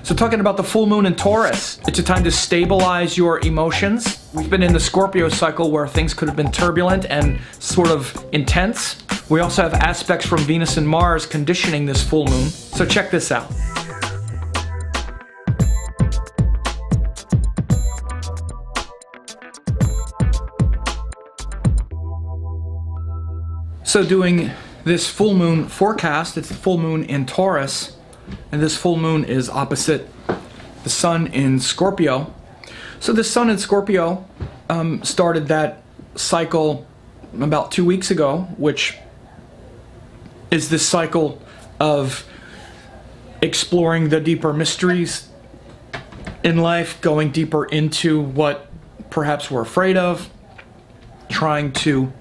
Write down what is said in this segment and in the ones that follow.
So talking about the full moon in Taurus, it's a time to stabilize your emotions. We've been in the Scorpio cycle where things could have been turbulent and sort of intense. We also have aspects from Venus and Mars conditioning this full moon. So check this out. So doing this full moon forecast, it's the full moon in Taurus, and this full moon is opposite the sun in Scorpio. So the sun in Scorpio started that cycle about 2 weeks ago, which is this cycle of exploring the deeper mysteries in life, going deeper into what perhaps we're afraid of, trying to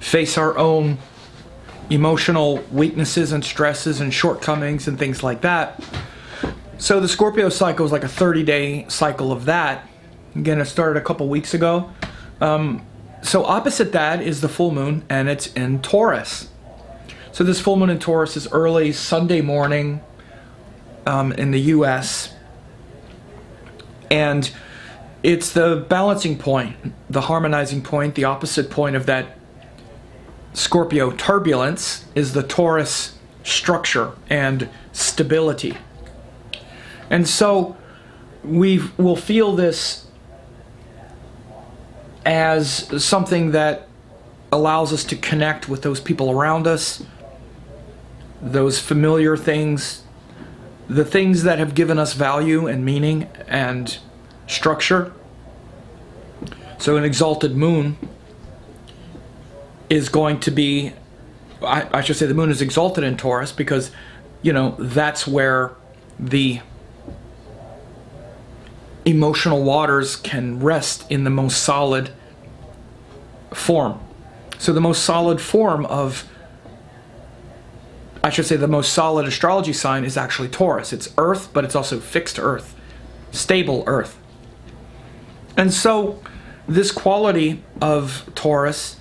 face our own emotional weaknesses and stresses and shortcomings and things like that. So the Scorpio cycle is like a 30-day cycle of that. Again, it started a couple weeks ago. So opposite that is the full moon, and it's in Taurus. So this full moon in Taurus is early Sunday morning in the US. And it's the balancing point, the harmonizing point, the opposite point of that Scorpio turbulence is the Taurus structure and stability. And so we'll feel this as something that allows us to connect with those people around us, those familiar things, the things that have given us value and meaning and structure. So an exalted moon is going to be, I should say the moon is exalted in Taurus because, you know, that's where the emotional waters can rest in the most solid form. So the most solid form of, I should say the most solid astrology sign is actually Taurus. It's Earth, but it's also fixed Earth, stable Earth. And so this quality of Taurus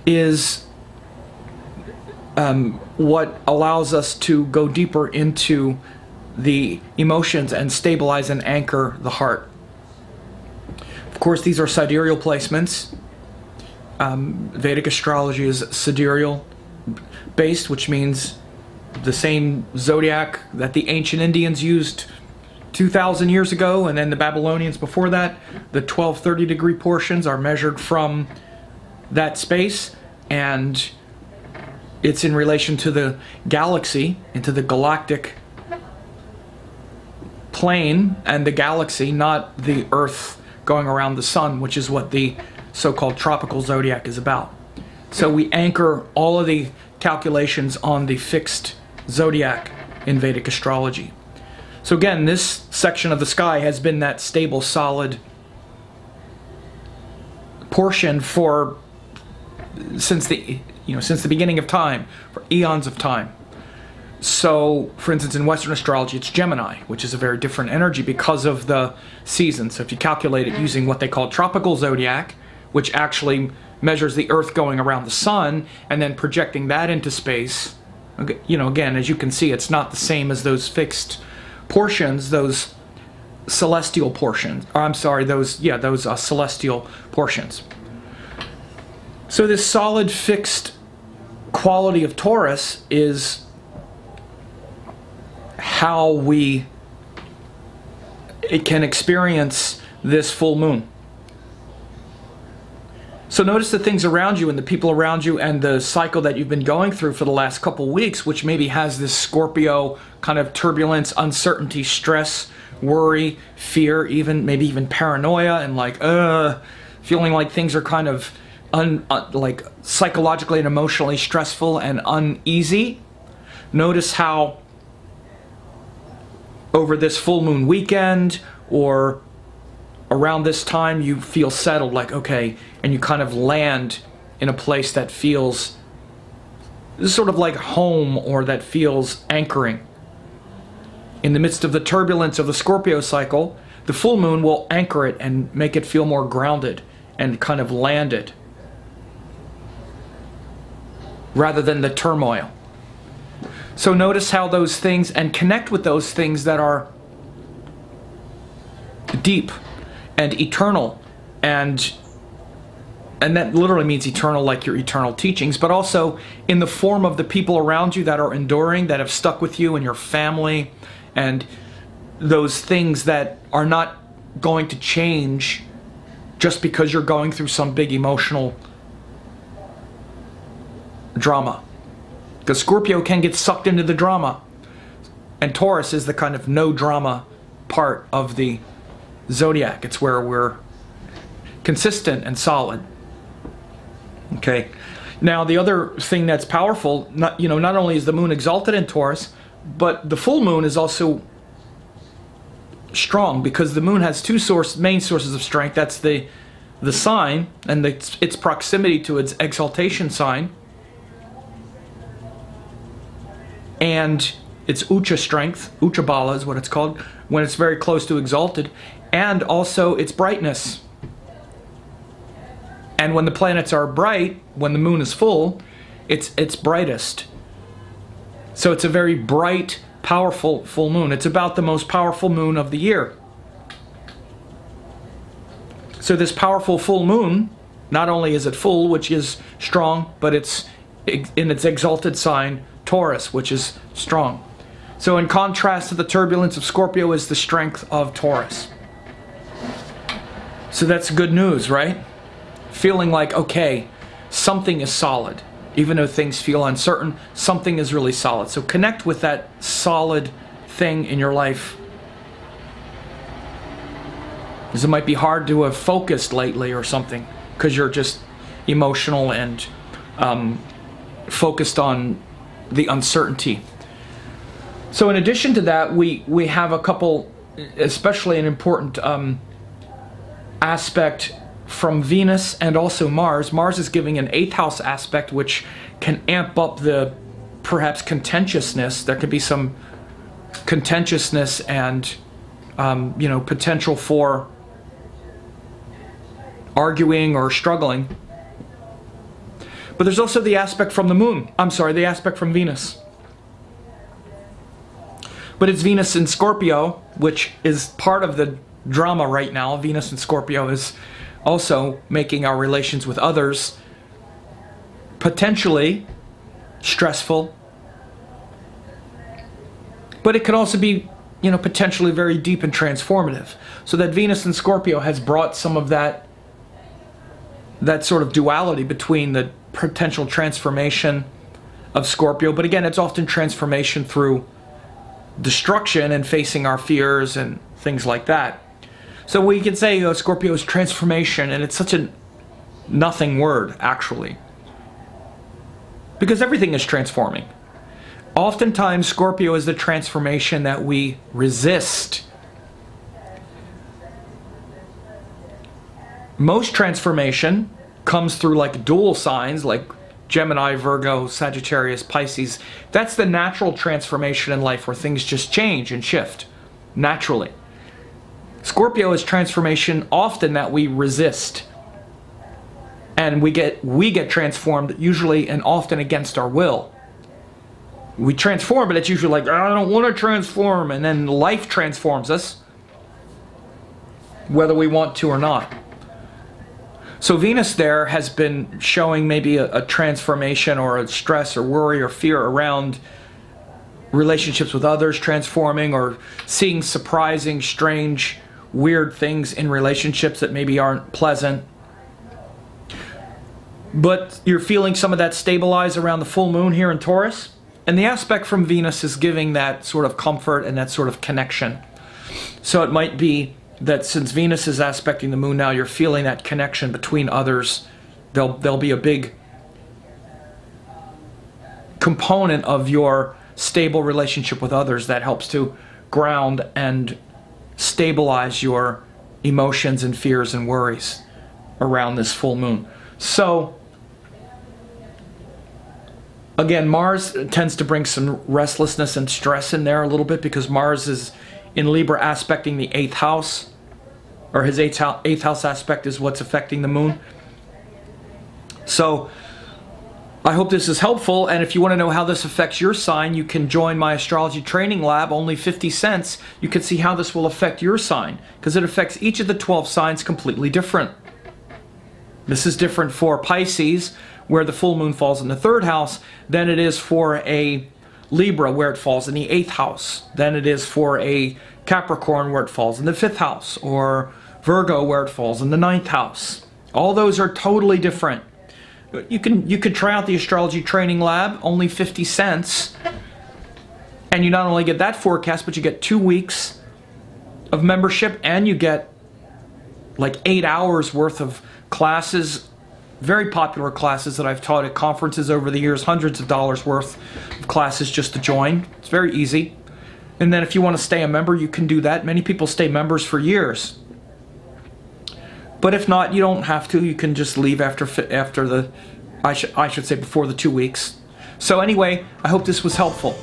is what allows us to go deeper into the emotions and stabilize and anchor the heart. Of course, these are sidereal placements. Vedic astrology is sidereal based, which means the same zodiac that the ancient Indians used 2,000 years ago, and then the Babylonians before that. The 1230-degree portions are measured from that space, and it's in relation to the galaxy, into the galactic plane and the galaxy, not the Earth going around the sun, which is what the so-called tropical zodiac is about. So we anchor all of the calculations on the fixed zodiac in Vedic astrology. So again, this section of the sky has been that stable, solid portion for since the beginning of time, for eons of time. So, for instance, in Western astrology, it's Gemini, which is a very different energy because of the seasons. So if you calculate it using what they call tropical zodiac, which actually measures the Earth going around the sun and then projecting that into space, you know, again, as you can see, it's not the same as those fixed portions, those celestial portions. Or I'm sorry, those celestial portions. So this solid fixed quality of Taurus is how it can experience this full moon. So notice the things around you and the people around you and the cycle that you've been going through for the last couple weeks, which maybe has this Scorpio kind of turbulence, uncertainty, stress, worry, fear, maybe even paranoia, and like feeling like things are kind of like psychologically and emotionally stressful and uneasy. Notice how over this full moon weekend or around this time you feel settled, like okay, and you kind of land in a place that feels sort of like home, or that feels anchoring. In the midst of the turbulence of the Scorpio cycle, the full moon will anchor it and make it feel more grounded and kind of landed, rather than the turmoil. So notice how those things, and connect with those things that are deep and eternal, and that literally means eternal, like your eternal teachings, but also in the form of the people around you that are enduring, that have stuck with you and your family, and those things that are not going to change just because you're going through some big emotional drama. Because Scorpio can get sucked into the drama, and Taurus is the kind of no drama part of the zodiac. It's where we're consistent and solid. Okay. Now the other thing that's powerful, not only is the moon exalted in Taurus, but the full moon is also strong, because the moon has two main sources of strength. That's the sign and its proximity to its exaltation sign, and its Ucha strength, Ucha Bala is what it's called, when it's very close to exalted, and also its brightness. And when the planets are bright, when the moon is full, it's brightest. So it's a very bright, powerful full moon. It's about the most powerful moon of the year. So this powerful full moon, not only is it full, which is strong, but it's in its exalted sign, Taurus, which is strong. So in contrast to the turbulence of Scorpio is the strength of Taurus. So that's good news, right? Feeling like, okay, something is solid. Even though things feel uncertain, something is really solid. So connect with that solid thing in your life. Because it might be hard to have focused lately or something, because you're just emotional and focused on the uncertainty. So in addition to that, we have a couple, especially an important aspect from Venus and also Mars. Mars is giving an 8th house aspect, which can amp up the perhaps contentiousness. There could be some contentiousness and potential for arguing or struggling. But there's also the aspect from the moon. I'm sorry, the aspect from Venus. But it's Venus in Scorpio, which is part of the drama right now. Venus in Scorpio is also making our relations with others potentially stressful. But it could also be, potentially very deep and transformative. So that Venus in Scorpio has brought some of that sort of duality between the potential transformation of Scorpio. But again, it's often transformation through destruction and facing our fears and things like that. So we can say Scorpio is transformation, and it's such a nothing word, actually. Because everything is transforming. Oftentimes, Scorpio is the transformation that we resist. Most transformation comes through like dual signs, like Gemini, Virgo, Sagittarius, Pisces. That's the natural transformation in life, where things just change and shift naturally. Scorpio is transformation often that we resist. And we get transformed usually and often against our will. We transform, but it's usually like, I don't want to transform, and then life transforms us, whether we want to or not. So Venus there has been showing maybe a transformation or a stress or worry or fear around relationships with others transforming, or seeing surprising, strange, weird things in relationships that maybe aren't pleasant. But you're feeling some of that stabilize around the full moon here in Taurus. And the aspect from Venus is giving that sort of comfort and that sort of connection. So it might be that since Venus is aspecting the moon now, you're feeling that connection between others. There'll be a big component of your stable relationship with others that helps to ground and stabilize your emotions and fears and worries around this full moon. So again, Mars tends to bring some restlessness and stress in there a little bit, because Mars is in Libra aspecting the 8th house, or his 8th house aspect is what's affecting the moon. So I hope this is helpful, and if you want to know how this affects your sign, you can join my astrology training lab, only 50 cents. You can see how this will affect your sign, because it affects each of the 12 signs completely different. This is different for Pisces, where the full moon falls in the 3rd house, than it is for a Libra, where it falls in the 8th house, than it is for a Capricorn, where it falls in the 5th house, or Virgo, where it falls in the 9th house. All those are totally different. You could try out the astrology training lab, only 50 cents, and you not only get that forecast, but you get 2 weeks of membership, and you get like 8 hours worth of classes, very popular classes that I've taught at conferences over the years, hundreds of dollars worth of classes just to join. It's very easy. And then if you want to stay a member, you can do that. Many people stay members for years. But if not, you don't have to. You can just leave after the, I should say before the 2 weeks. So anyway, I hope this was helpful.